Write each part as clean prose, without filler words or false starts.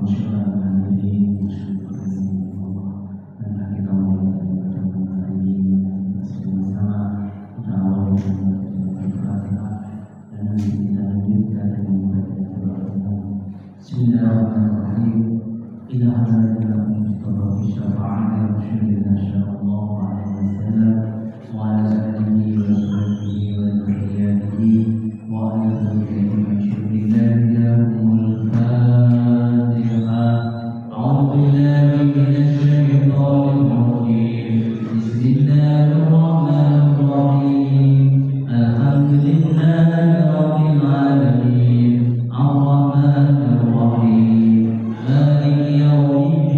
Bismillahirrahmanirrahim. Ila hadzal mustafa fi syafa'ati Rasulillah sallallahu alaihi wasallam wa ala alihi wa sahbihi wa dzurriyyatihi wa ala dzurriyyati min syurrillahi lahumul Fatihah. A'udzu billahi minasy syaithanir rajim. Bismillahirrahmanirrahim. Alhamdulillahi rabbil alamin. Ar-Rahmanir Rahim. Maliki yaumiddin.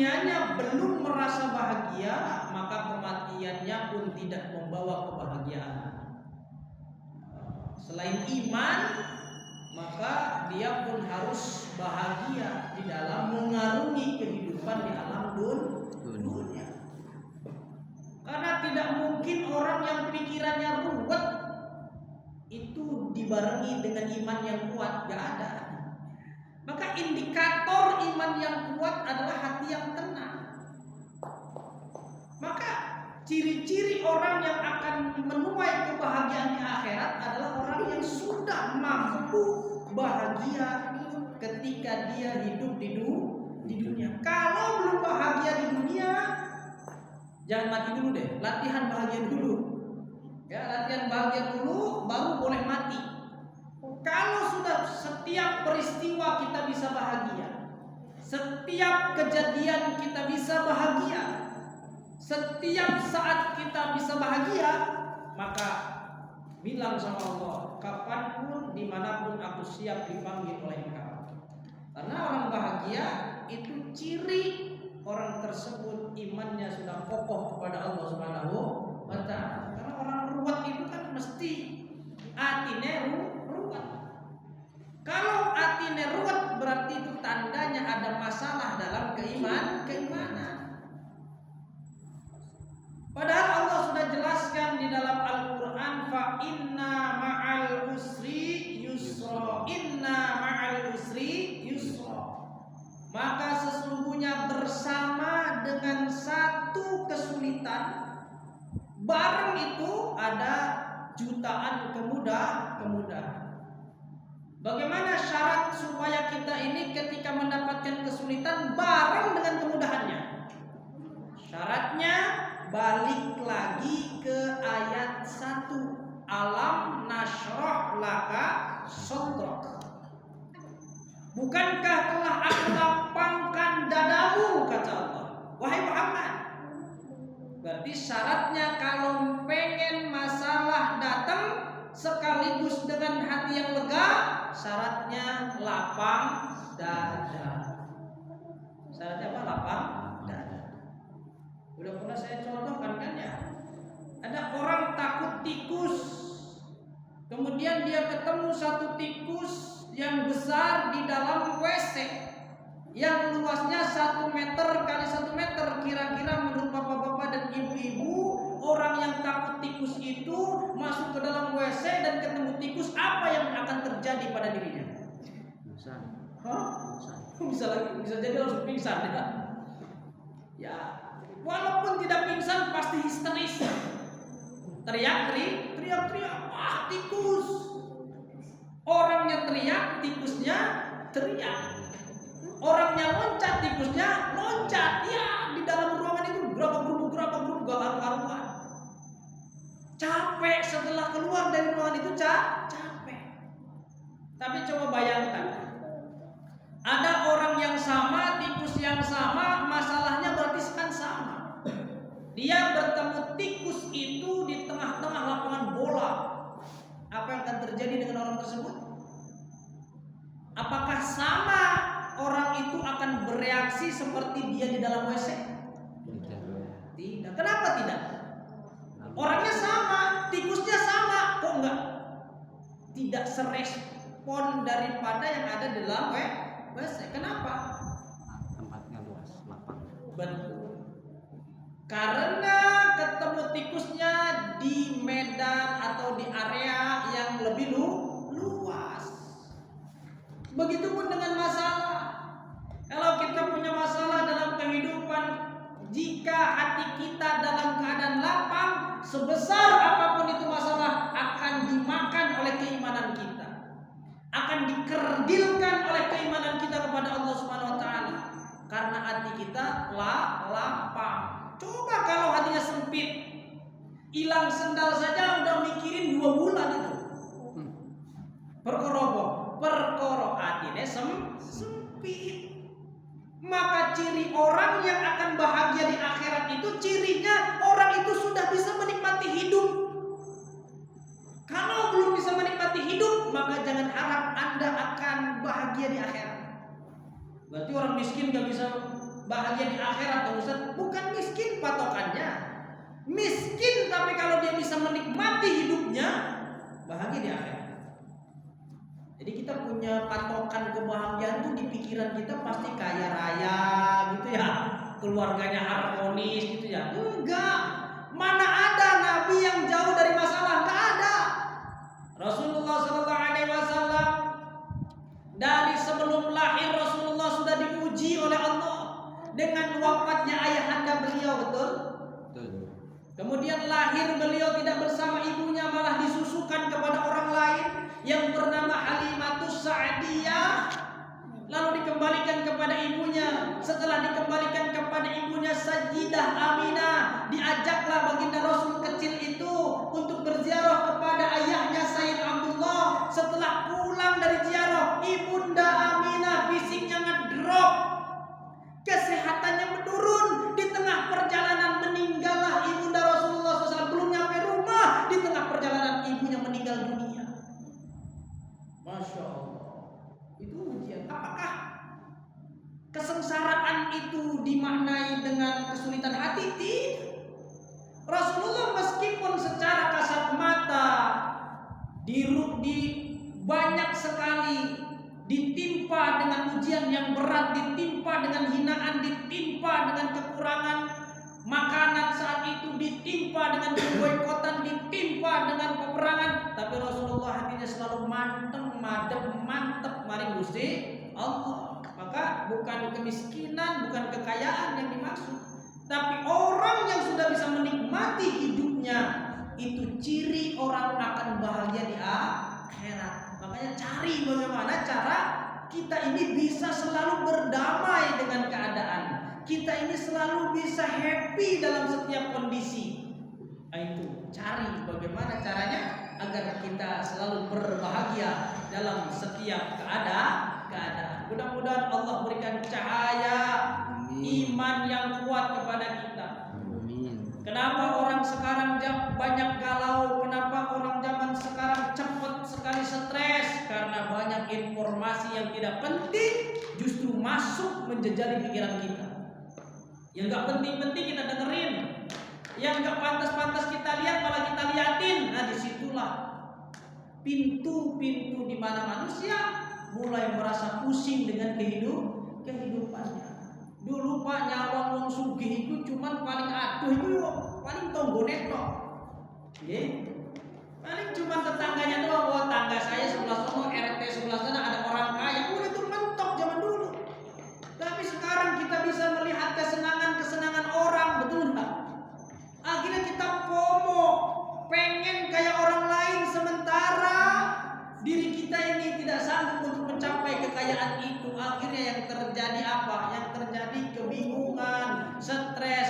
dunianya belum merasa bahagia, maka kematiannya pun tidak membawa kebahagiaan. Selain iman, maka dia pun harus bahagia di dalam mengarungi kehidupan di alam dunia. Karena tidak mungkin orang yang pikirannya ruwet itu dibarengi dengan iman yang kuat, gak ada. Maka indikator iman yang kuat adalah hati yang tenang. Maka ciri-ciri orang yang akan menuai kebahagiaan di akhirat adalah orang yang sudah mampu bahagia ketika dia hidup di dunia. Kalau belum bahagia di dunia, jangan mati dulu deh, latihan bahagia dulu. Ya, latihan bahagia dulu baru boleh mati. Kalau sudah setiap peristiwa kita bisa bahagia, setiap kejadian kita bisa bahagia, setiap saat kita bisa bahagia, maka bilang sama Allah, kapanpun dimanapun aku siap dipanggil oleh Engkau. Karena orang bahagia itu ciri orang tersebut imannya sudah kokoh kepada Allah Subhanahu wa Ta'ala. Karena orang ruwet itu kan mesti atine ruwet. Kalau atine ruwet berarti itu tandanya ada masalah dalam keimanan. Padahal Allah sudah jelaskan di dalam Al-Quran, fa inna ma'al usri yusra, inna ma'al usri yusra. Maka sesungguhnya bersama dengan satu kesulitan, bareng itu ada jutaan kemudahan. Bagaimana syarat supaya kita ini ketika mendapatkan kesulitan bareng dengan kemudahannya? Syaratnya balik lagi ke ayat 1. Alam nashrah laka sadrak. Bukankah telah aku lapangkan dadamu, kata Allah. Wahai Muhammad. Berarti syaratnya kalau pengen masalah datang sekaligus dengan hati yang lega, syaratnya lapang dada. Syaratnya apa? Lapang dada. Udah pernah saya contohkan kan ya. Ada orang takut tikus, kemudian dia ketemu satu tikus yang besar di dalam WC yang luasnya 1 meter kali 1 meter. Kira-kira menurut bapak-bapak dan ibu-ibu, orang yang takut tikus itu masuk ke dalam WC dan ketemu tikus, apa yang akan terjadi pada dirinya? Pingsan. Bisa jadi langsung pingsan ya. Ya, walaupun tidak pingsan pasti histeris. Teriak-teriak, wah tikus. Orangnya teriak, tikusnya teriak. Orangnya loncat, tikusnya loncat. Ya, di dalam ruangan itu berapa grup gak karuan. Capek setelah keluar dari ruangan itu capek. Tapi coba bayangkan, ada orang yang sama, tikus yang sama, masalahnya berarti kan sama. Dia bertemu tikus itu di tengah-tengah lapangan bola. Apa yang akan terjadi dengan orang tersebut? Apakah sama orang itu akan bereaksi seperti dia di dalam WC? Tidak. Kenapa tidak? Orangnya sama, tikusnya sama, kok enggak? Tidak serespon daripada yang ada di dalam WC. Kenapa? Tempatnya luas, lapang. Betul. Karena ketemu tikusnya di medan atau di area yang lebih luas. Begitupun dengan masalah. Kalau kita punya masalah dalam kehidupan, jika hati kita dalam keadaan lapang, sebesar apapun itu masalah akan dimakan oleh keimanan kita, akan dikerdilkan oleh keimanan kita kepada Allah Subhanahu wa Ta'ala, karena hati kita lapang. Coba kalau hatinya sempit, hilang sendal saja udah mikirin 2 bulan itu. Perkoro hatinya sempit. Maka ciri orang yang akan bahagia di akhirat itu, cirinya orang itu sudah bisa menikmati hidup. Kalau belum bisa menikmati hidup, maka jangan harap Anda akan bahagia di akhirat. Berarti orang miskin gak bisa bahagia di akhirat, Ustaz, bukan miskin patokannya. Miskin tapi kalau dia bisa menikmati hidupnya, bahagia di akhirat. Jadi kita punya patokan kebahagiaan tuh di pikiran kita pasti kaya raya gitu ya, keluarganya harmonis gitu ya. Enggak. Mana ada nabi yang jauh dari masalah? Enggak ada. Rasulullah SAW dari sebelum lahir Rasulullah sudah diuji oleh Allah dengan wafatnya ayahanda beliau, betul? Kemudian lahir beliau tidak bersama ibunya, malah disusukan kepada orang lain yang bernama Halimatus Sa'diyah, lalu dikembalikan kepada ibunya. Setelah dikembalikan kepada ibunya Sayyidah Aminah, diajaklah baginda Rasul kecil itu untuk berziarah kepada ayahnya Sayyid Abdullah. Setelah pulang dari ziarah, ibunda Aminah fisiknya ngedrop, kesehatannya menurun. Di tengah perjalanan meninggallah ibunda Rasulullah SAW. Belum nyampe rumah, di tengah perjalanan ibunya meninggal dunia. Masya Allah. Itu ujian. Apakah kesengsaraan itu dimaknai dengan kesulitan hati? Tidak. Rasulullah meskipun secara kasat mata di banyak sekali ditimpa dengan ujian yang berat, ditimpa dengan hinaan, ditimpa dengan kekurangan makanan saat itu, ditimpa dengan keboikotan, ditimpa dengan peperangan, tapi Rasulullah hatinya selalu mantep maring Gusti Allah. Maka bukan kemiskinan, bukan kekayaan yang dimaksud, tapi orang yang sudah bisa menikmati hidupnya, itu ciri orang akan bahagia di akhirat. Makanya cari bagaimana cara kita ini bisa selalu berdamai dengan keadaan, kita ini selalu bisa happy dalam setiap kondisi. Nah, itu cari bagaimana caranya agar kita selalu berbahagia dalam setiap keadaan. Mudah-mudahan Allah berikan cahaya iman yang kuat kepada kita. Kenapa orang sekarang banyak galau? Kenapa orang zaman sekarang cepat sekali stres? Karena banyak informasi yang tidak penting justru masuk menjejali pikiran kita. Yang gak penting-penting kita dengerin, yang gak pantas-pantas kita lihat malah kita liatin. Nah, disitulah pintu-pintu di mana manusia mulai merasa pusing dengan kehidupannya. Dulu Pak, nyawang wong sugih itu cuman paling aduh itu paling tonggonet tok. Nggih. Paling cuman tetangganya doang, oh tangga saya sebelah sono, RT sebelah sana ada orang kaya. Udah itu mentok zaman dulu. Tapi sekarang kita bisa melihat kesenangan-kesenangan orang, betul enggak? Akhirnya kita FOMO, pengen kayak orang lain sementara diri kita ini tidak sanggup untuk mencapai kekayaan itu. Akhirnya yang terjadi apa? Yang terjadi kebingungan, stres,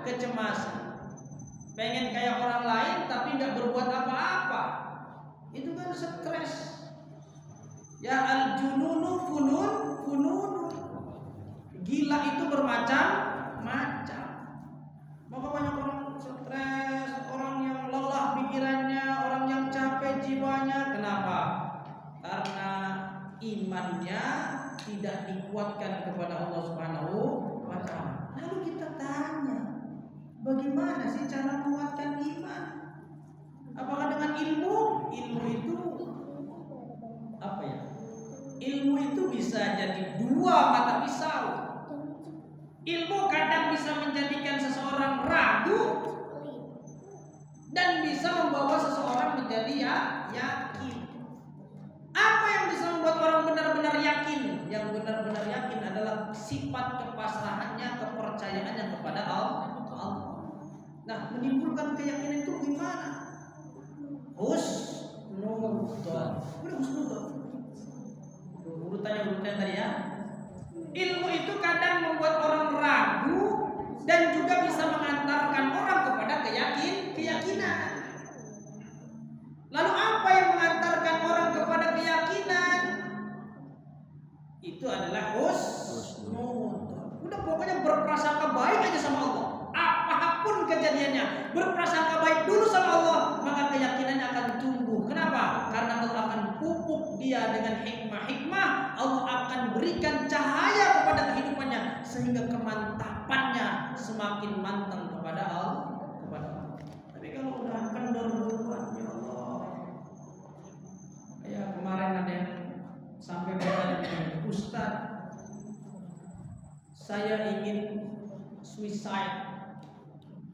kecemasan. Pengen kayak orang lain tapi nggak berbuat apa-apa. Itu kan stres. Ya al-jununu funun. Gila itu bermacam-macam. Maka banyak orang stres, orang yang lelah pikirannya, orang yang capek jiwanya. Kenapa? Karena imannya tidak dikuatkan kepada Allah Subhanahu wa Ta'ala. Lalu kita tanya, bagaimana sih cara menguatkan iman? Apakah dengan ilmu? Ilmu itu apa ya? Ilmu itu bisa jadi dua mata pisau. Ilmu kadang bisa menjadikan seseorang ragu dan bisa membawa seseorang menjadi yakin. Apa yang bisa membuat orang benar-benar yakin? Yang benar-benar yakin adalah sifat kepasrahannya, kepercayaannya kepada Allah. Nah, menimbulkan keyakinan itu gimana? Husnudzon. Udah husnudzon. Urutannya tadi ya. Ilmu itu kadang membuat orang ragu dan juga bisa mengantarkan orang kepada keyakinan. Lalu apa yang mengantarkan orang kepada keyakinan? Itu adalah husnudzon. Udah pokoknya berprasangka baik aja sama Allah. Apapun kejadiannya, berprasangka baik dulu sama Allah, maka keyakinannya akan tumbuh. Kenapa? Karena Allah akan pupuk dia dengan hikmah. Allah akan berikan cahaya kepada kehidupannya sehingga kemantapannya semakin mantap kepada Allah. Tapi kalau udah kendor duluan, ya Allah. Ya kemarin ada yang sampai bertanya dengan Ustaz, saya ingin suicide.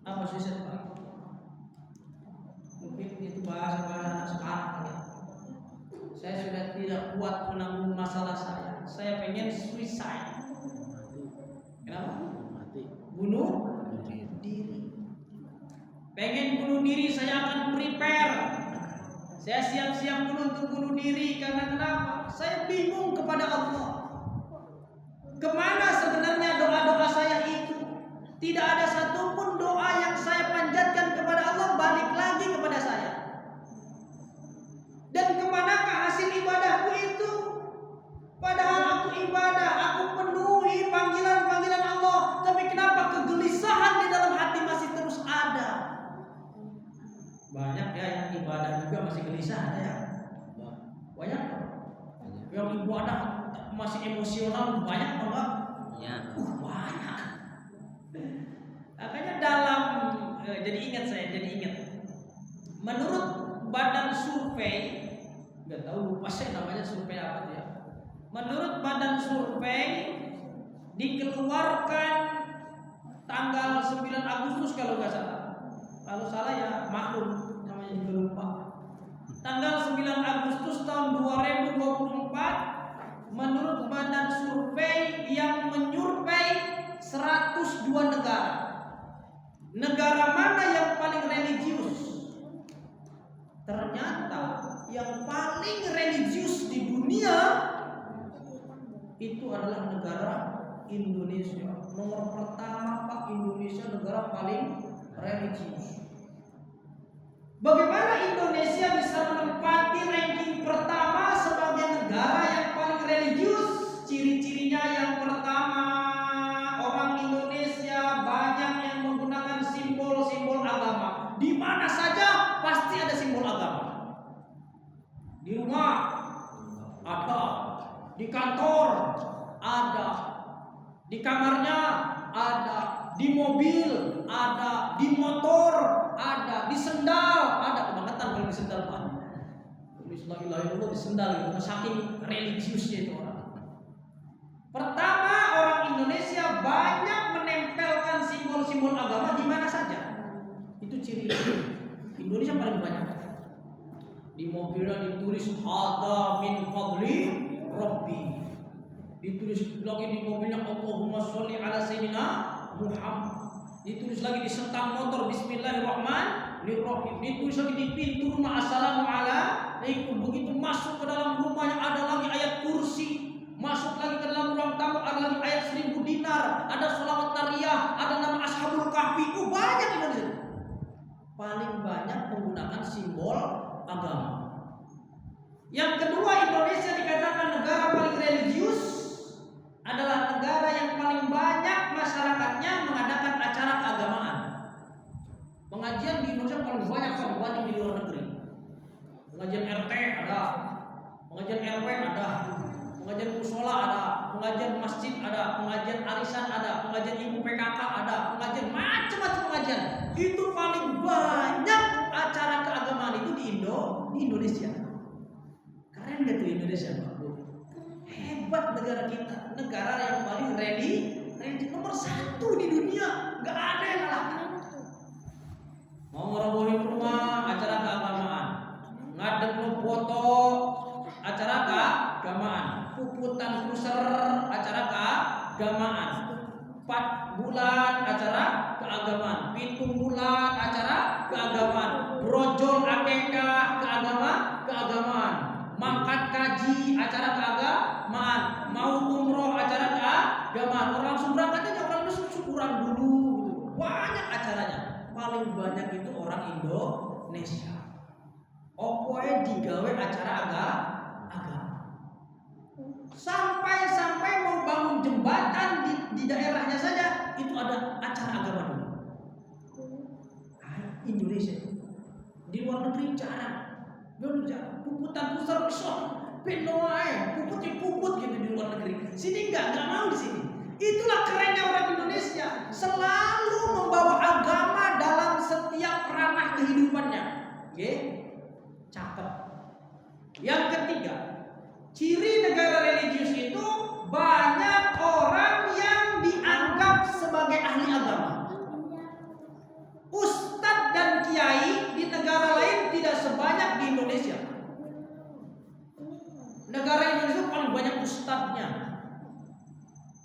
Apa suicide Pak? Mungkin itu bahasa sekarang ya. Saya sudah tidak kuat menanggung masalah saya. Saya pengen suicide. Kenapa? Bunuh diri. Pengen bunuh diri, saya akan prepare. Saya siap-siap dulu untuk bunuh diri. Karena kenapa? Saya bingung kepada Allah. Kemana sebenarnya doa-doa saya itu? Tidak ada satupun doa yang saya panjatkan kepada Allah balik lagi kepada saya. Dan kemanakah hasil ibadahku itu? Padahal aku ibadah, aku penuhi panggilan-panggilan Allah. Tapi kenapa kegelisahan di dalam hati masih terus ada? Banyak ya yang ibadah juga masih gelisah ada ya. Banyak. Yang ibadah masih emosional banyak enggak? Ya. Banyak. Makanya dalam jadi ingat. Menurut badan survei, nggak tahu lupa saya namanya survei apa tuh ya. Menurut badan survei dikeluarkan tanggal 9 Agustus kalau nggak salah. Kalau salah ya maklum, namanya juga lupa. Tanggal 9 Agustus tahun 2024 menurut badan survei yang menyurvei 102 negara. Negara mana yang paling religius? Ternyata yang paling religius di dunia itu adalah negara Indonesia. Nomor pertama Pak, Indonesia negara paling religius. Bagaimana Indonesia bisa menempati ranking pertama sebagai negara yang paling religius? Ciri-cirinya yang pertama, orang Indonesia banyak yang menggunakan simbol-simbol agama. Di mana saja pasti ada simbol agama. Di rumah ada, di kantor ada, di kamarnya ada, di mobil ada, di motor ada, di sendal ada. Kebangetan kalau di sendal Pak. Tulis la ilaha illallah di sendal itu, saking religiusnya itu orang. Pertama, orang Indonesia banyak menempelkan simbol-simbol agama di mana saja. Itu ciri Indonesia paling banyak. Di mobilnya ditulis hada min fadli rabbi. Ditulis lagi di mobilnya Allahumma sholli ala sayyidina Muhammad. Ditulis lagi di setang motor bismillahirrahmanirrahim. Ditulis lagi di pintu rumah assalamualaikum. Begitu masuk ke dalam rumahnya ada lagi ayat kursi. Masuk lagi ke dalam ruang tamu ada lagi ayat 1000 dinar. Ada sholawat nariyah, ada nama ashabul kahfi. Banyak Indonesia. Paling banyak menggunakan simbol agama. Yang kedua, Indonesia dikatakan negara paling religius adalah negara yang paling banyak masyarakatnya mengadakan acara keagamaan. Pengajian di Indonesia paling banyak dibanding di luar negeri. Pengajian RT ada, pengajian RW ada, pengajian musola ada, pengajian masjid ada, pengajian arisan ada, pengajian ibu PKK ada, pengajian macam-macam pengajian. Itu paling banyak acara keagamaan itu di Indonesia. Keren gak tuh Indonesia Pak? Hebat negara kita, negara yang paling nomor 1 di dunia, nggak ada yang kalahkan. Mau ngerobohin rumah, acara keagamaan. Ngadeg lu foto, acara keagamaan. Puputan kuser, acara keagamaan. 4 bulan acara keagamaan. 7 bulan acara keagamaan. Brojol akekah keagamaan. Mangkat kaji acara keagamaan. Mau umroh acara keagamaan. Orang langsung berangkat aja, orang itu syukuran dulu. Banyak acaranya. Paling banyak itu orang Indonesia. Pokoknya digawe acara agama. Sampai mau bangun jembatan di daerahnya saja itu ada acara agama dulu. Indonesia di luar negeri jarang. Puputan pusar besar, penoai, puput gitu di luar negeri. Sini nggak mau di sini. Itulah kerennya orang Indonesia, selalu membawa agama dalam setiap ranah kehidupannya. Oke? Cakep. Yang ketiga, ciri negara religius itu banyak orang yang dianggap sebagai ahli agama. Ustadz dan kiai di negara lain tidak sebanyak di Indonesia. Negara Indonesia paling banyak ustadznya,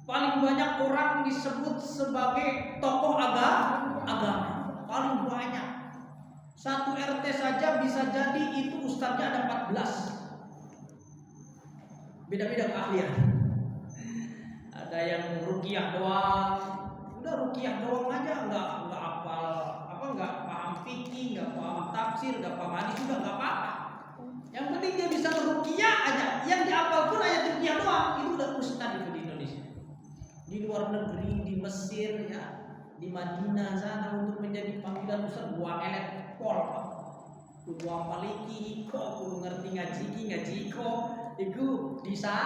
paling banyak orang disebut sebagai tokoh agama, paling banyak. Satu RT saja bisa jadi itu ustadznya ada 14. Beda-beda keahlian. Ada yang ruqyah doang, udah ruqyah doang aja, nggak hafal nggak paham fikih, nggak paham tafsir, nggak paham hadis juga nggak apa-apa. Yang penting dia bisa ruqyah aja, yang dihafal pun ayat ruqyah doang, itu udah ustadz itu di Indonesia. Di luar negeri, di Mesir ya, di Madinah sana untuk menjadi panggilan ustadz buang elet pol, kudu apaliki kok, kudu ngerti ngaji kok, itu bisa.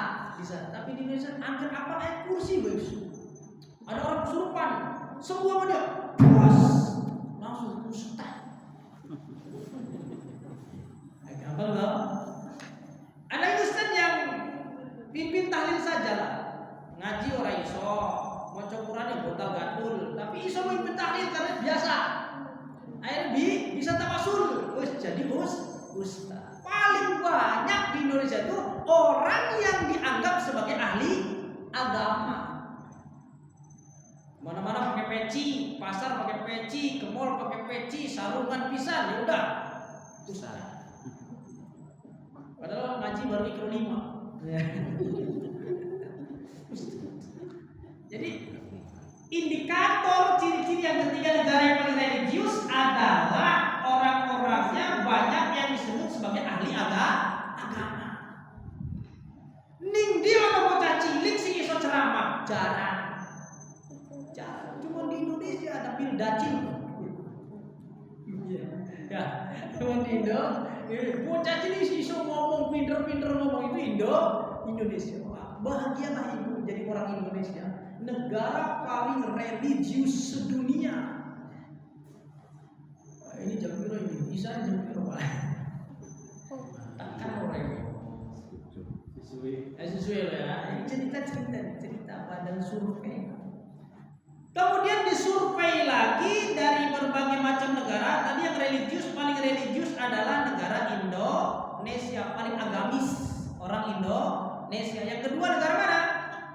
Tapi di Indonesia angkat apa ayat kursi guys. Ada orang kesurupan, semua dia puas langsung ustaz. Gampang loh. Ada ustaz yang pimpin tahlil saja lah, ngaji orang iso, maca Qurannya botal gadul, tapi iso pimpin tahlil karena biasa. Akhirnya bisa tawasul, jadi ustaz. Paling banyak di Indonesia itu orang yang dianggap sebagai ahli agama. Mana-mana pakai peci, pasar pakai peci, ke mall pakai peci, sarungan pisan, ya udah ustaz. Padahal ngaji baru ikro 5. Jadi indikator ciri-ciri yang ketiga negara yang paling religius adalah orang-orangnya banyak yang disebut sebagai ahli agama. Ning dia ono bocah cilik sing iso ceramah, jarang. Cuma di Indonesia ada Pildacil. Ya, cuma di Indo, bocah cilik iso ngomong pinter-pinter ngomong itu Indonesia. Bahagialah ibu jadi orang Indonesia. Negara paling religius sedunia. Ini jam berapa ini? Bisa jam berapa? Takkan orang ini. Sesuai lah ya. Ini cerita badan survei. Kemudian disurvei lagi dari berbagai macam negara. Tadi yang religius, paling religius adalah negara Indonesia, paling agamis orang Indonesia. Yang kedua negara mana?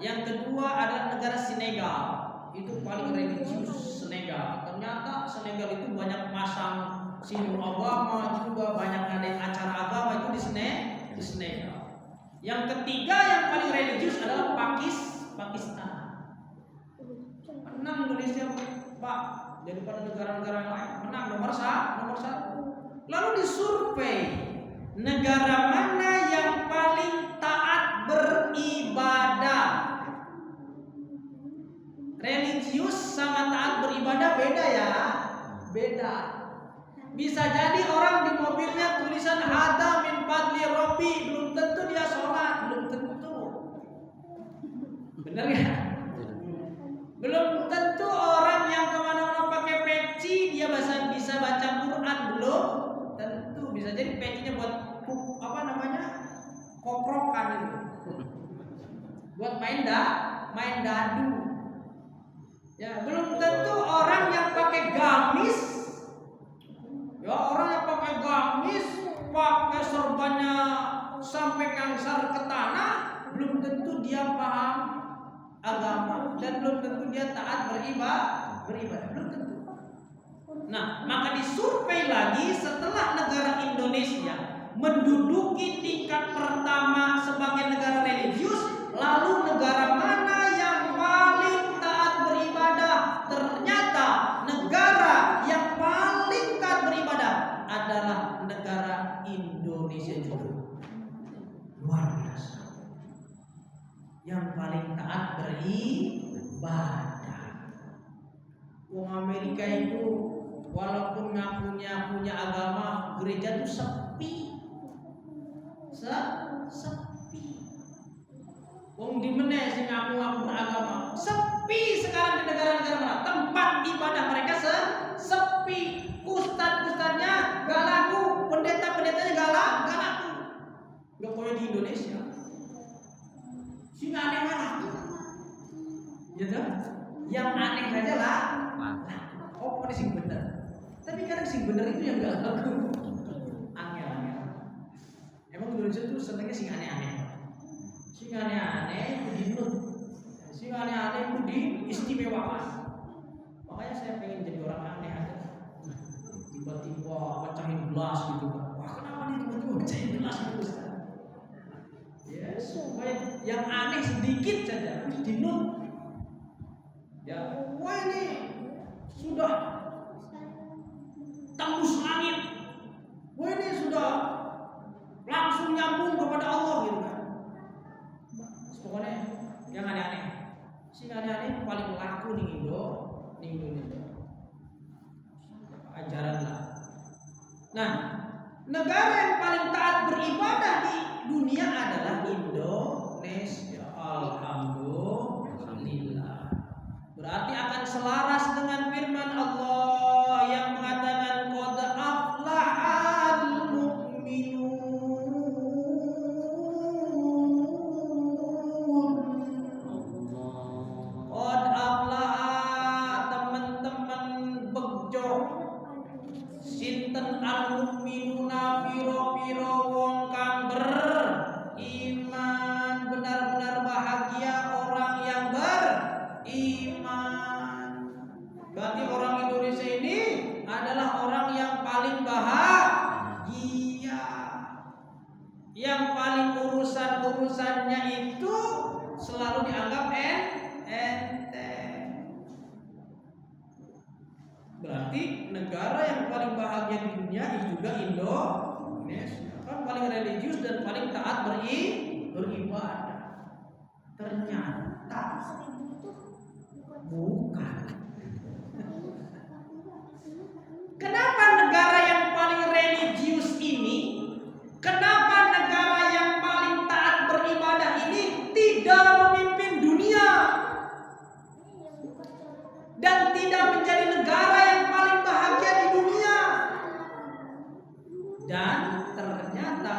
Yang kedua adalah negara Senegal. Itu paling religius, Senegal. Ternyata Senegal itu banyak masang simbol agama, juga banyak ngadain acara agama itu di Senegal. Yang ketiga yang paling religius adalah Pakistan. Menang Indonesia Pak daripada negara-negara yang lain, menang nomor satu. Lalu disurvei negara mana yang paling taat beribadah. Religius sama taat beribadah beda ya, beda. Bisa jadi orang di mobilnya tulisan hada min fadli rabbi, belum tentu dia sholat, belum tentu. Benar ya? Belum tentu orang yang kemana-mana pakai peci dia bisa baca Quran, belum tentu. Bisa jadi pecinya buat kokrokan itu, buat main dadu. Ya, belum tentu orang yang pakai gamis, ya orang yang pakai gamis, pakai sorbannya sampai kangsar ke tanah, belum tentu dia paham agama dan belum tentu dia taat beribadah, belum tentu. Nah, maka disurvei lagi setelah negara Indonesia menduduki tingkat pertama sebagai negara religius, lalu negara mana yang paling taat beribadah? Ternyata negara yang paling taat beribadah adalah negara Indonesia juga. Luar biasa. Yang paling taat beribadah. Wong Amerika itu walaupun ngakunya punya agama, gereja itu sepi. Sepi. Wong di mana sing ngaku beragama? Sepi. Indonesia. Sing aneh laku. Gitu. Yang aneh aja lah. Oh, ini sing bener. Tapi kadang sing bener itu yang gak laku. Angel. Emang Indonesia tuh senengnya sing aneh-aneh. Sing aneh-aneh dinut. Sing aneh-aneh diistimewakan. Makanya saya pengen jadi orang aneh aja. Tiba-tiba pecahin gelas gitu kan. Wah, kenapa nih tiba-tiba pecahin gelas gitu Ustaz? Ya, supaya yang aneh sedikit saja dinut. Ya, wah ini sudah tembus langit. Wah ini sudah langsung nyambung kepada Allah gitu kan. Pokoknya yang aneh-aneh. Si aneh-aneh paling laku di Indonesia. Ajaran lah. Nah, negara yang paling taat beribadah di dunia adalah Indonesia. Alhamdulillah. Berarti akan selaras dengan firman Allah yang mengatakan qad aflahal mu'minun. Qad aflaha teman-teman bejo. Sinten al-mu'minuna piro-piro wong kang beriman, benar-benar bahagia orang yang beriman. Berarti orang Indonesia ini adalah orang yang paling bahagia, yang paling urusan-urusannya itu selalu dianggap enteng. Berarti negara yang paling bahagia di dunia itu juga Indonesia. Kan paling religius dan paling taat beribadah. Ternyata bukan. Kenapa negara yang paling religius ini, kenapa negara yang paling taat beribadah ini tidak memimpin dunia dan tidak menjadi negara yang paling bahagia di dunia? Dan ternyata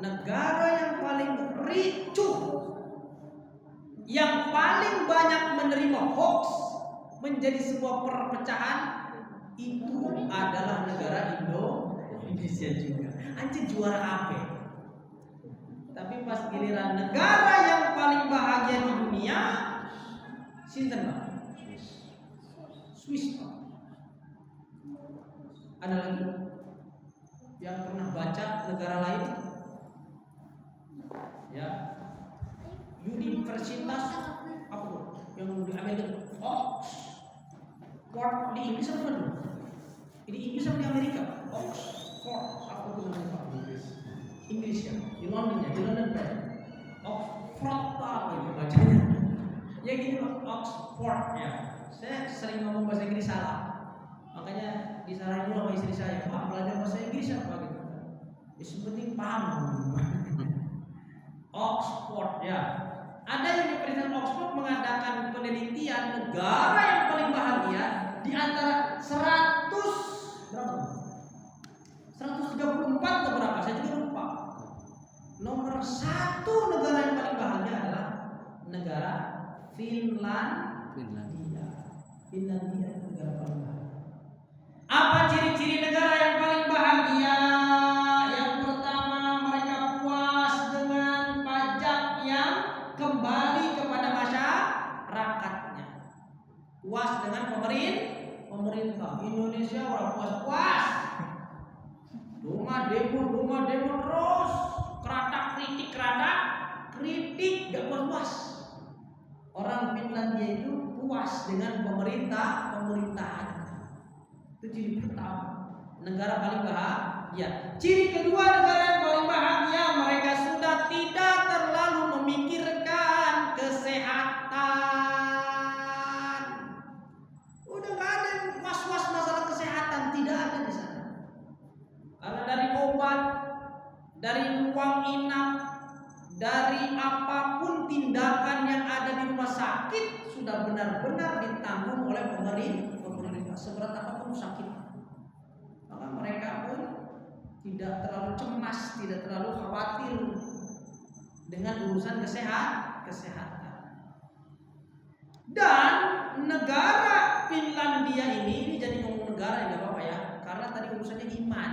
negara yang paling ricuh, yang paling banyak menerima hoax menjadi sebuah perpecahan, itu adalah negara Indonesia juga. Anjir juara apa? Tapi pas giliran negara yang paling bahagia di dunia, sinten Pak? Swiss Pak. Ada lagi yang pernah baca negara lain? Ya, universitas apa tuh? Yang di Amerika, Oxford di Inggris apa tuh? Di Inggris sama di Amerika? Oxford apa tuh namanya? Inggris ya, di London ya, di London kan? Oxford apa itu bacanya? Ya gitu, Oxford ya. Saya sering ngomong bahasa Inggris salah, makanya disalahin dulu sama istri saya. Pak, belajar bahasa Inggris apa gitu? Ya seperti paham. Oxford ya. Ada Universitas Oxford mengadakan penelitian negara yang paling bahagia di antara 134 atau berapa? Saya juga lupa. Nomor 1 negara yang paling bahagia adalah negara Finlandia. Finlandia itu negara paling bahagia. Apa ciri-ciri negara yang paling bahagia? Yang pertama, mereka puas dengan pajak yang kembali kepada masyarakatnya. Puas dengan pemerintah. Indonesia orang puas-puas. Rumah demo terus. Kritik, gak puas-puas. Orang Finlandia itu puas dengan pemerintahan. Itu ciri pertama, negara paling bahagia. Ciri kedua, negara yang paling bahagia, mereka sudah tidak terlalu memikirkan kesehatan. Udah gak ada was-was masalah kesehatan, tidak ada di sana. Karena dari obat, dari uang inap, dari apapun tindakan yang ada di rumah sakit sudah benar-benar ditanggung oleh pemerintah, seberat apapun sakit. Maka mereka pun tidak terlalu cemas, tidak terlalu khawatir dengan urusan kesehatan. Dan negara Finlandia ini jadi ngomong negara ya Bapak ya, karena tadi urusannya iman,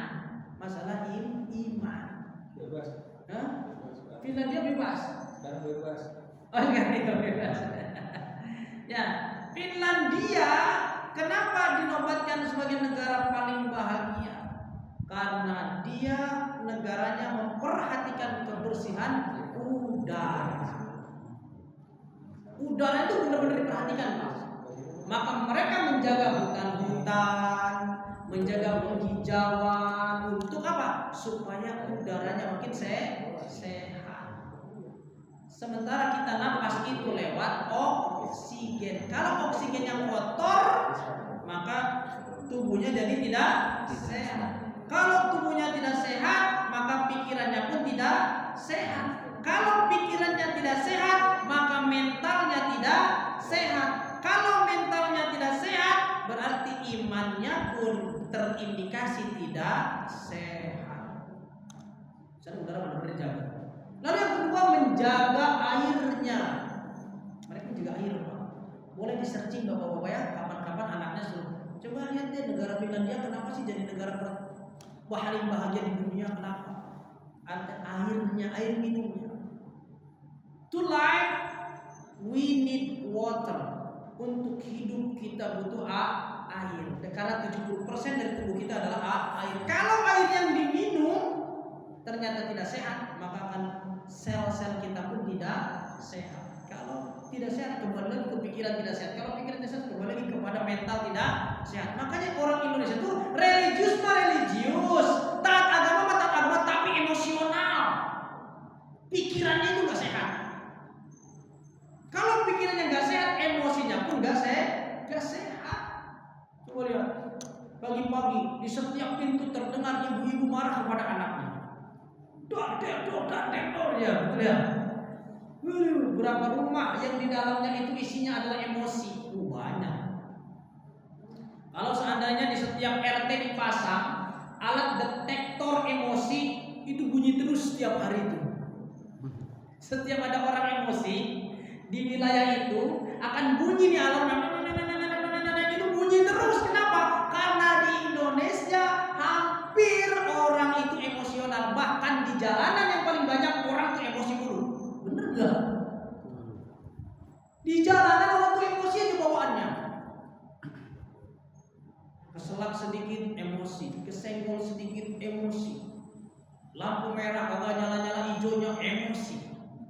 masalah iman. Bebas. Hah? Finlandia bebas. Sekarang bebas. Oh enggak bebas. Ya, Finlandia kenapa dinobatkan sebagai negara paling bahagia? Karena dia negaranya memperhatikan kebersihan udara. Udara itu benar-benar diperhatikan, Pak. Maka mereka menjaga hutan-hutan, menjaga penghijauan untuk apa? Supaya udaranya makin sehat. Sementara kita napas itu lewat oksigen. Kalau oksigennya kotor, maka tubuhnya jadi tidak sehat. Kalau tubuhnya tidak sehat, maka pikirannya pun tidak sehat. Kalau pikirannya tidak sehat, maka mentalnya tidak sehat. Kalau mentalnya tidak sehat, berarti imannya pun terindikasi tidak sehat. Jadi udara benar-benar jaga. Lalu yang kedua, menjaga airnya. Mereka menjaga air, Pak. Boleh di-searching Bapak-bapak ya, kapan-kapan anaknya suruh coba lihat deh negara Finlandia kenapa sih jadi negara paling bahagia di dunia, kenapa? Ada airnya, air minumnya. To life we need water. Untuk hidup kita butuh air. Karena 70% dari tubuh kita adalah air. Kalau air yang diminum ternyata tidak sehat, maka akan sel-sel kita pun tidak sehat. Kalau tidak sehat, kembali lagi ke pikiran tidak sehat. Kalau pikiran tidak sehat, kembali lagi kepada mental tidak sehat. Makanya orang Indonesia itu religius, taat agama, tapi emosional. Pikirannya itu nggak sehat. Kalau pikirannya nggak sehat, emosinya pun nggak sehat. Coba lihat, pagi-pagi di setiap pintu terdengar ibu-ibu marah kepada anaknya. Dor, ya, betul ya. Berapa rumah yang di dalamnya itu isinya adalah emosi? Banyak. Kalau seandainya di setiap RT dipasang alat detektor emosi, itu bunyi terus setiap hari itu. Setiap ada orang emosi di wilayah itu akan bunyi nih alarm, itu bunyi terus. Kenapa? Karena di Indonesia hampir orang itu emosional. Bahkan di jalanan yang paling banyak orang tuh emosi mulu. Bener gak? Di jalanan orang tuh emosi aja bawaannya. Keselak sedikit emosi, kesenggol sedikit emosi, lampu merah kagak nyala-nyala hijaunya emosi,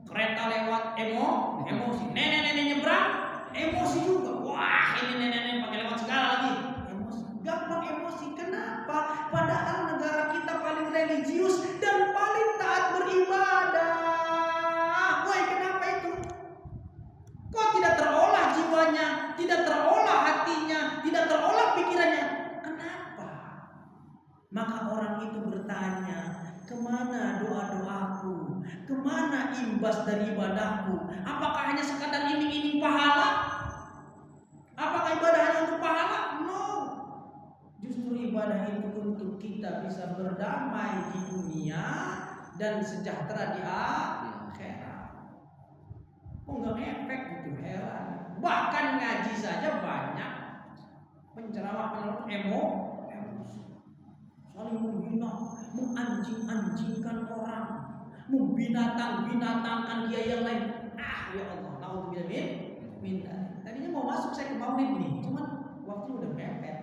kereta lewat emosi, nenek-nenek nyebrang emosi juga. Wah, ini nenek-nenek pakai lewat segala lagi emosi. Gampang emosi. Kenapa? Padahal negara kita paling religius dan paling taat beribadah. Woi, kenapa itu? Kok tidak terolah jiwanya, tidak terolah hatinya, tidak terolah pikirannya? Kenapa? Maka orang itu bertanya, kemana doa-doaku? Kemana imbas dari ibadahku? Apakah hanya sekadar iming-iming pahala? Apakah ibadah hanya untuk pahala? No. Justru ibadah itu untuk kita bisa berdamai di dunia dan sejahtera di akhirat. Oh, nggak efek gitu, heran. Bahkan ngaji saja banyak penceramah emosi, saling menghina, menganjing-anjingkan orang, membinatang-binatangkan dia yang lain. Ya Allah, naudzubillah min. Tadinya mau masuk saya ke maulid nih, cuman waktu udah mepet.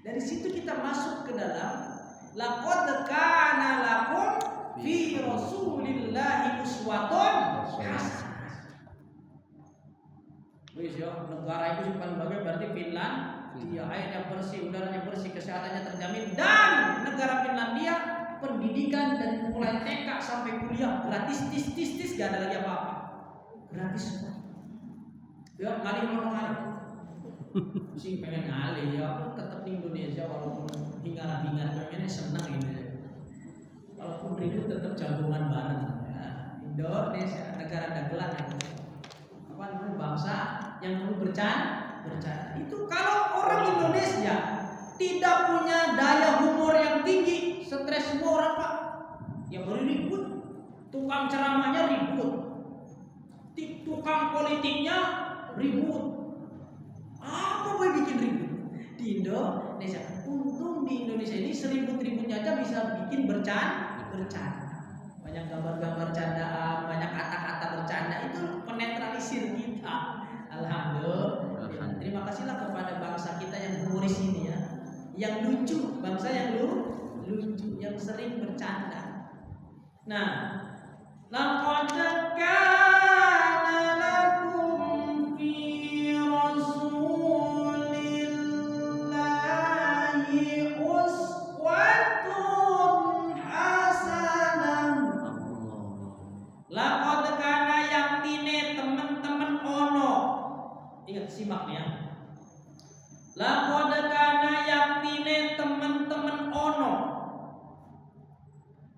Dari situ kita masuk ke dalam laqad kana lakum fi rasulillahi uswatun hasanah. Wis ya, negara itu yang paling bagus berarti Finlandia. Airnya bersih, udaranya bersih, kesehatannya terjamin. Dan negara Finlandia pendidikan dari mulai TK sampai kuliah gratis, tis gak ada lagi apa-apa. Gratis semua. Ya, ngalih. Sing pengen ngalih ya, aku tetap di Indonesia walaupun hingar-bingar pengennya senang gitu ya. Walaupun rindu tetap jagungan bareng ya. Indonesia negara dagelan ya. Apa namanya, bangsa yang perlu bercanda. Itu kalau orang Indonesia tidak punya daya humor yang tinggi, stres semua orang Pak. Ya baru ribut. tukang ceramahnya ribut, tukang politiknya ribut. Apa boleh bikin ribut di Indonesia? Untung di Indonesia ini seribut-ributnya aja bisa bikin bercanda. Banyak gambar-gambar candaan, banyak kata-kata bercanda, itu menetralisir kita. Alhamdulillah. Terima kasihlah kepada bangsa kita yang humoris ini ya, yang lucu, bangsa yang lucu, yang sering bercanda. Nah, laqad kana lakum fi Rasulillahi uswatun hasanah. Laqad kana yaktine teman-teman ono. Ingat simak ya. Laqad kana yaktine teman-teman ono.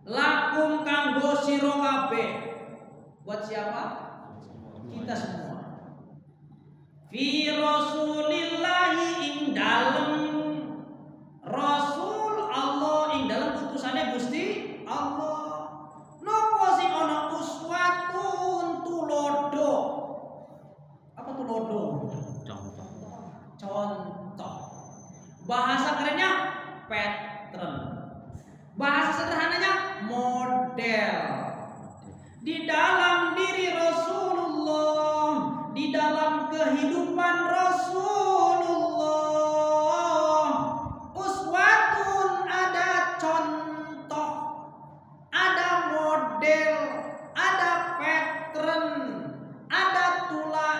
Lakum kanggo sira kabeh. Buat siapa? Kita semua. Fi Rasulillahi ing dalem Rasul Allah, ing dalem utusane Gusti Allah. Napa sing ana uswatun tulodo? Apa tulodo? Contoh. Bahasa kerennya pattern. Bahasa sederhananya model. Di dalam diri Rasulullah, di dalam kehidupan Rasulullah, uswatun ada contoh, ada model, ada pattern, ada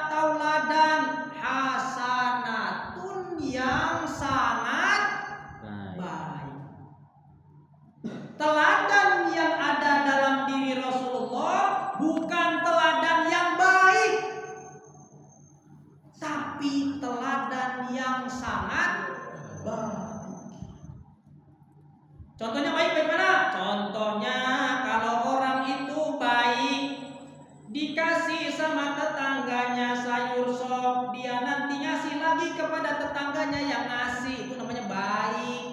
tauladan hasanatun yang sangat baik. Teladan yang ada dalam diri Rasulullah bukan teladan yang baik, tapi teladan yang sangat baik. Contohnya baik bagaimana? Contohnya kalau orang itu baik, dikasih sama tetangganya sayur sop, dia nanti ngasih lagi kepada tetangganya yang ngasih, itu namanya baik.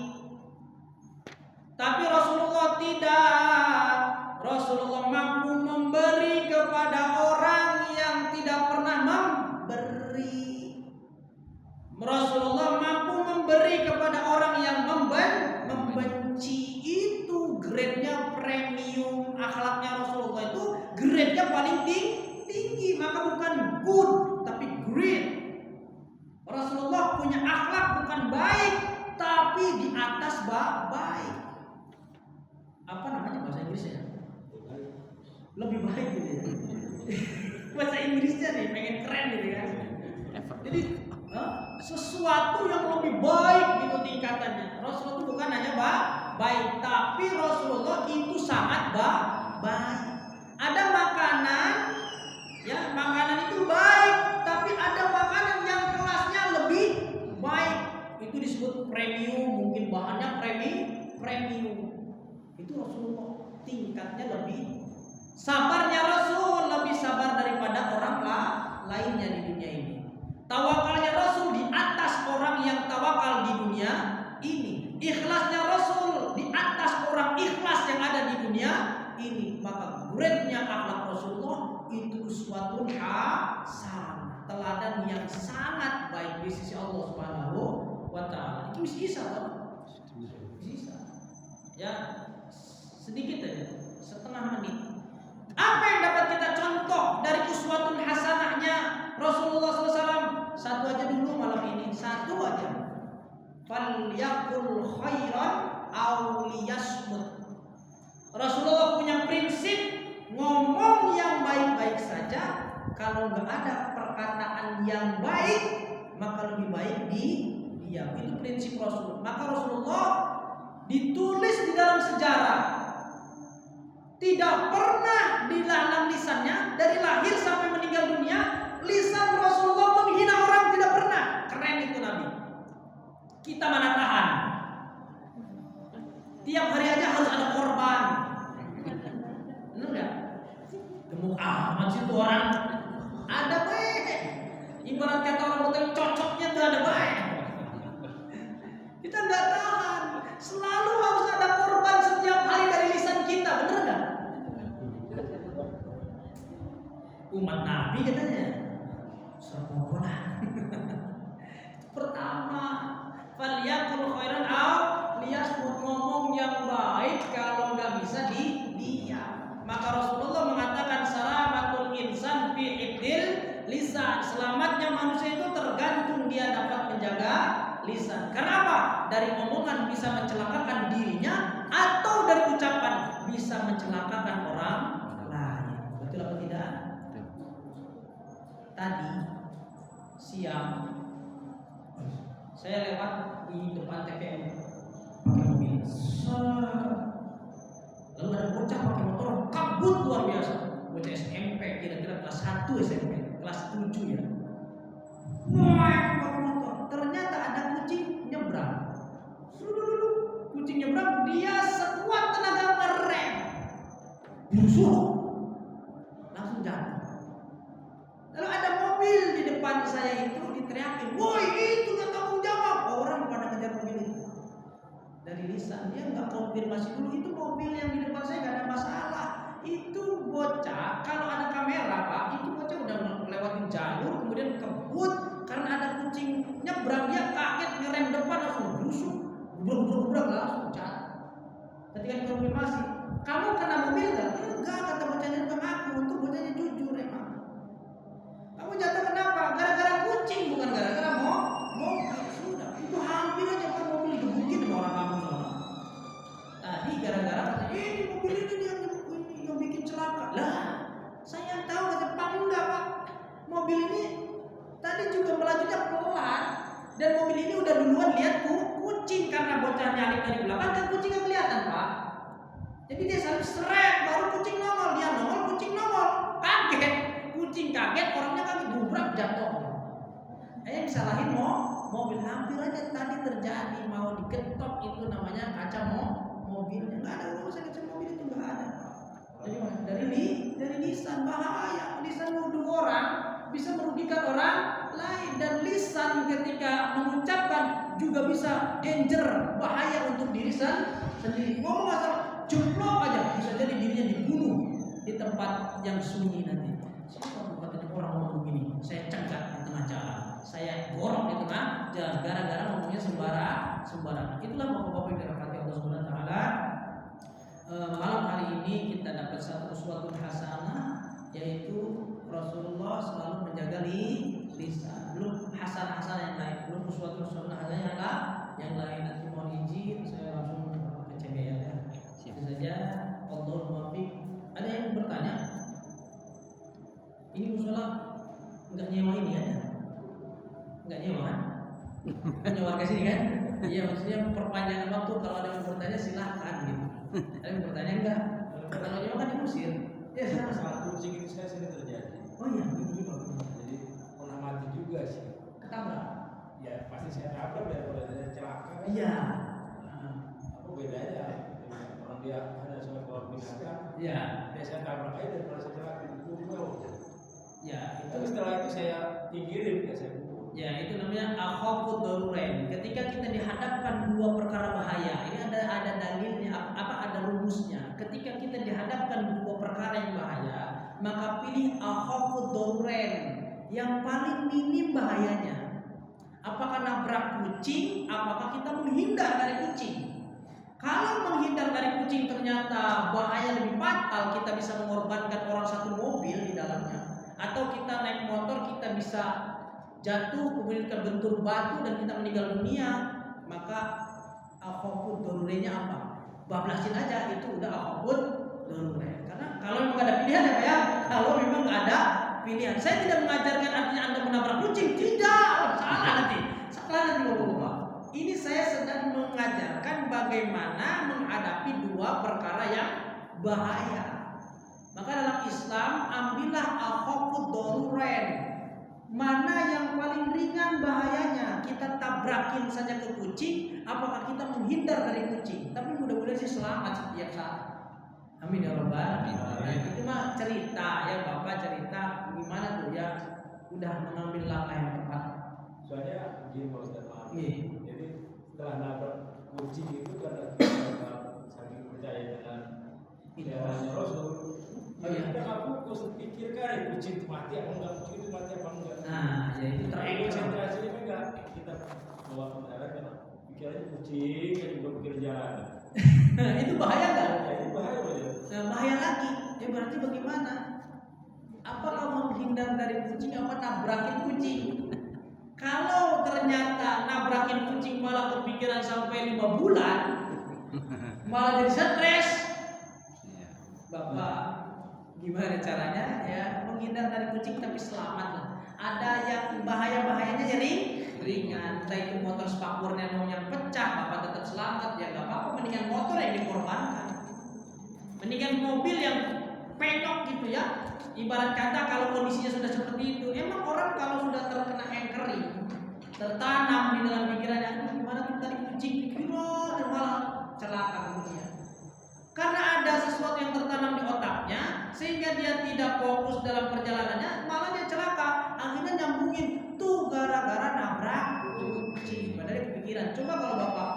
Tapi Rasulullah tidak. Rasulullah mampu memberi kepada orang yang tidak pernah memberi. Rasulullah mampu memberi kepada orang yang membenci. Itu grade-nya premium. Akhlaknya Rasulullah itu grade-nya paling tinggi. Maka bukan good, tapi great. Rasulullah punya akhlak bukan baik, tapi di atas baik. Apa namanya bahasa Inggrisnya? Lebih baik gitu ya. Bahasa Inggrisnya nih pengen keren gitu kan. Jadi sesuatu yang lebih baik gitu tingkatannya. Rasulullah itu bukan hanya baik, tapi Rasulullah itu sangat baik. Ada makanan, ya makanan itu baik, tapi ada makanan yang kelasnya lebih baik. Itu disebut premium, mungkin bahannya premium. Itu Rasulullah tingkatnya lebih. Sabarnya Rasul lebih sabar daripada orang lainnya di dunia ini. Tawakalnya Rasul di atas orang yang tawakal di dunia ini. Ikhlasnya Rasul di atas orang ikhlas yang ada di dunia ini. Maka grade-nya akhlak Rasulullah itu suatu hasanah, teladan yang sangat baik di sisi Allah Subhanahu wa taala. Itu bisa kan? Bisa. Ya, sedikit aja, setengah menit. Apa yang dapat kita contoh dari uswatun hasanahnya Rasulullah SAW? Satu aja dulu malam ini, satu aja. Falyakul khairan aw liyasmut. Rasulullah punya prinsip ngomong yang baik-baik saja. Kalau nggak ada perkataan yang baik, maka lebih baik diam. Itu prinsip Rasul. Maka Rasulullah ditulis di dalam sejarah. Tidak pernah di dalam lisannya dari lahir sampai meninggal dunia lisan Rasulullah menghina orang, tidak pernah. Keren itu Nabi. Kita mana tahan. Tiap hari aja harus ada korban. Benar nggak? Gemuk amat sih tuh orang. Ada baik. Ibarat kata orang betul cocoknya tuh ada baik. Kita nggak tahan. Selalu harus ada korban setiap hari dari lisan kita, benar nggak? umat Nabi katanya. Serpolah. Pertama, falyakul khairan aw liyasmut, ngomong yang baik, kalau nggak bisa diam. Maka Rasulullah mengatakan salamatul insan fi hifdzil lisan, selamatnya manusia itu tergantung dia dapat menjaga lisan. Kenapa? Dari omongan bisa mencelakakan dirinya, atau dari ucapan bisa mencelakakan orang lain. Betul apa tidak? Tadi siang saya lewat di depan TPM pakai mobil. Lalu ada bocah pakai motor kabut luar biasa. Bocah SMP, kira-kira kelas 1 SMP, kelas 7 ya. Wah, pakai motor. Ternyata ada kucing nyebrang. Kucing nyebrang, dia sekuat tenaga ngerem. Busuk. Langsung jatuh. Lalu ada mobil di depan saya itu diteriakin, "Woi, itu nggak tanggung jawab." Orang pada kejar mobil itu. Dari lisan dia nggak konfirmasi dulu, itu mobil yang di depan saya nggak ada masalah. Itu bocah, kalau ada kamera Pak, itu bocah udah melewati jalur, kemudian kebut karena ada kucing nyebrang, dia kaget ngerem depan langsung busuk, bubrang langsung jatuh. Ketika dikonfirmasi, "Kamu kena mobil nggak?" "Enggak," kata bocahnya, "mengaku." Untuk bocahnya jujur emang. "Kamu jatuh kenapa?" "Gara-gara kucing, bukan gara-gara mobil." Sudah, itu hampir aja Pak mobil digebukin sama orang kampung sana. Tadi gara-gara kata, "Ini mobil ini yang bikin celaka." Lah, saya tahu kata Pak, enggak Pak. Mobil ini tadi juga melajunya pelan, dan mobil ini udah duluan lihat kucing karena bocah nyalip dari belakang dan kucingnya kelihatan Pak. Jadi dia saling seret, baru kucing nongol, dia nongol, kucing nongol, kaget. Kucing kaget, orangnya kaget, gubrak jatuh. Yang disalahin mobil. Hampir aja tadi terjadi, mau diketok, itu namanya kaca mobilnya. Nggak ada urusan kaca mobil itu, nggak ada. Dari lisan bahaya. Lisan nuduh orang bisa merugikan orang lain, dan lisan ketika mengucapkan juga bisa danger, bahaya untuk diri sendiri. Ngomong asal jeblok aja bisa jadi dirinya dibunuh di tempat yang sunyi nanti. Siapa katanya orang ngomong begini, saya cegat di tengah jalan, saya gorok di tengah jalan, gara-gara ngomongnya sembarangan. Itulah bapak-bapak yang dirahmati Allah Subhanahu wa taala. Malam hari ini kita dapat satu uswatun hasanah, yaitu Rasulullah selalu menjaga lisan. Belum hasanah yang lain, belum uswatun hasanah yang lain. Nanti mohon izin saya langsung ke CBL ya. Itu saja. Allahul muwaffiq. Ada yang bertanya? Ini musola enggak nyewa ini ya? Enggak nyewa kan? Nyewa ke sini kan? Iya, maksudnya perpanjangan waktu. Kalau ada yang bertanya silahkan gitu. Ada yang bertanya enggak? Kalau nyewa kan diusir. Ya sama. Kucing ini saya sering terjadi. Oh iya, ini bagus. Jadi pernah mati juga sih. Ketabrak. Ya pasti saya tabrak daripada saya celaka. Iya. Apa bedanya? Orang dia ada suatu orang binatang. Iya. Dia saya tabrak aja daripada saya celaka di kubur. Ya, Tapi setelah itu saya pinggirin, ya saya kubur. ya itu namanya akhafud darurain. Ketika kita dihadapkan dua perkara bahaya, ini ada dalilnya, ada rumusnya. Ketika kita dihadapkan dua perkara yang bahaya, maka pilih akhafud darurain, yang paling minim bahayanya. Apakah nabrak kucing, apakah kita menghindar dari kucing? Kalau menghindar dari kucing ternyata bahaya lebih fatal, kita bisa mengorbankan orang satu mobil di dalamnya. Atau kita naik motor, kita bisa jatuh, kemudian terbentur batu dan kita meninggal dunia, maka akhafud darurainya apa? Bablasin aja, itu udah akhafud darurai. Karena kalau memang ada pilihan ya, kalau memang nggak ada pilihan. Saya tidak mengajarkan artinya Anda menabrak kucing, tidak, salah nanti bapak-bapak. Ini saya sedang mengajarkan bagaimana menghadapi dua perkara yang bahaya. Maka dalam Islam ambillah akhafud darurain. Mana yang paling ringan bahayanya? Kita tabrakin saja ke kucing, apakah kita menghindar dari kucing? Tapi mudah-mudahan sih selamat setiap saat. Amin ya rabbal alamin. Itu mah cerita ya, Bapak cerita gimana tuh ya, udah mengambil langkah yang tepat. Soalnya begini Pak Ustaz, maaf. Iya. Jadi setelah nabrak kucing itu karena saking percaya dengan Rasul, Oh iya. Kita nggak fokus pikirkan kucing itu mati apa enggak, kucing itu mati apa enggak. Nah, ya itu terenggak. Konsentrasi ini enggak kita bawa kendaraan kan pikirannya kucing kan juga pikir jalan. Itu bahaya nggak? Ya, itu bahaya ya. Nah, bahaya lagi. Ya berarti bagaimana? Apa kamu menghindar dari kucing apa nabrakin kucing? Kalau ternyata nabrakin kucing malah kepikiran sampai 5 bulan, malah jadi stres. Iya. Bapak, gimana caranya ya menghindar dari kucing tapi selamat lah. Ada yang bahayanya jadi ringan, entah itu motor spakbornya yang pecah, bapak tetap selamat ya nggak apa-apa. Mendingan motor yang dikorbankan, mendingan mobil yang penyok gitu ya. Ibarat kata kalau kondisinya sudah seperti itu, emang orang kalau sudah terkena anchoring, tertanam di dalam pikirannya, aduh gimana tuh tadi kucing pikiran dan malah celaka kemudian. Karena ada sesuatu yang tertanam di otaknya sehingga dia tidak fokus dalam perjalanannya, malah dia celaka. Akhirnya nyambungin tuh gara-gara nabrak kucing. Padahal kepikiran. Coba kalau bapak,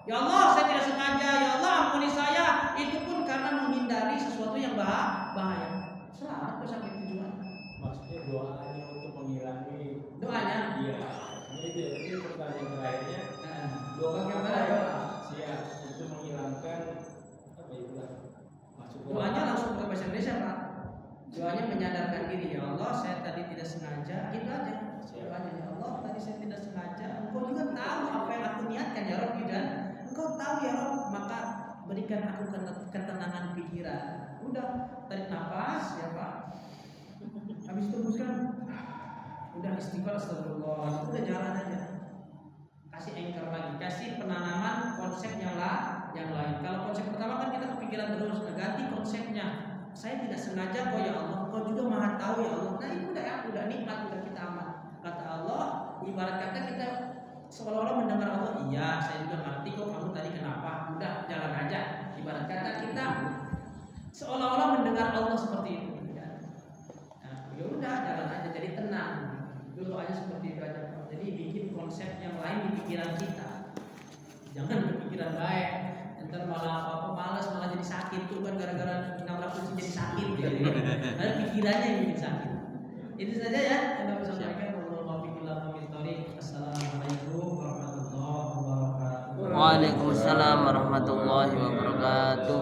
ya Allah saya tidak sengaja, ya Allah ampuni saya. Itu pun karena menghindari sesuatu yang bahaya. Selamat kok sampai tujuan. Maksudnya doanya untuk mengurangi Doanya. iya. Ini pertanyaan terakhirnya. Doa Bagaimana doa? Siap itu menghilangkan apa itu lah. Masuk Doanya langsung ke bahasa Indonesia Pak. Doanya menyadarkan diri, ya Allah saya tadi tidak sengaja, gitu aja. Doanya, ya Allah tadi saya tidak sengaja. Engkau juga tahu apa yang aku niatkan ya Rabbi, dan Engkau tahu ya Rabb, maka berikan aku ketenangan pikiran. Udah, tarik nafas ya Pak. Habis itu hembuskan. Udah istighfar, astagfirullah. Udah jalan aja. Kasih anchor lagi, kasih penanaman konsep yang lain. Kalau konsep pertama kan kita kepikiran terus, nah, ganti konsepnya. Saya tidak sengaja kok ya Allah, Engkau juga maha tahu ya Allah. Nah itu udah nikmat, udah kita aman. Kata Allah, ibarat kata kita seolah-olah mendengar Allah. Iya, saya juga ngerti kok kamu tadi kenapa. Udah jalan aja. Ibarat kata kita seolah-olah mendengar Allah seperti itu. Nah, ya udah jalan aja, jadi tenang. Dulu aja seperti itu aja. Jadi bikin konsep yang lain di pikiran kita. Jangan berpikiran baik. Ntar malah apa malas, malah jadi sakit tuh kan gara-gara nabrak kucing jadi sakit gitu. Karena pikirannya yang bikin sakit. Itu saja ya yang bisa sampaikan. Assalamualaikum warahmatullahi wabarakatuh. Waalaikumsalam warahmatullahi wabarakatuh.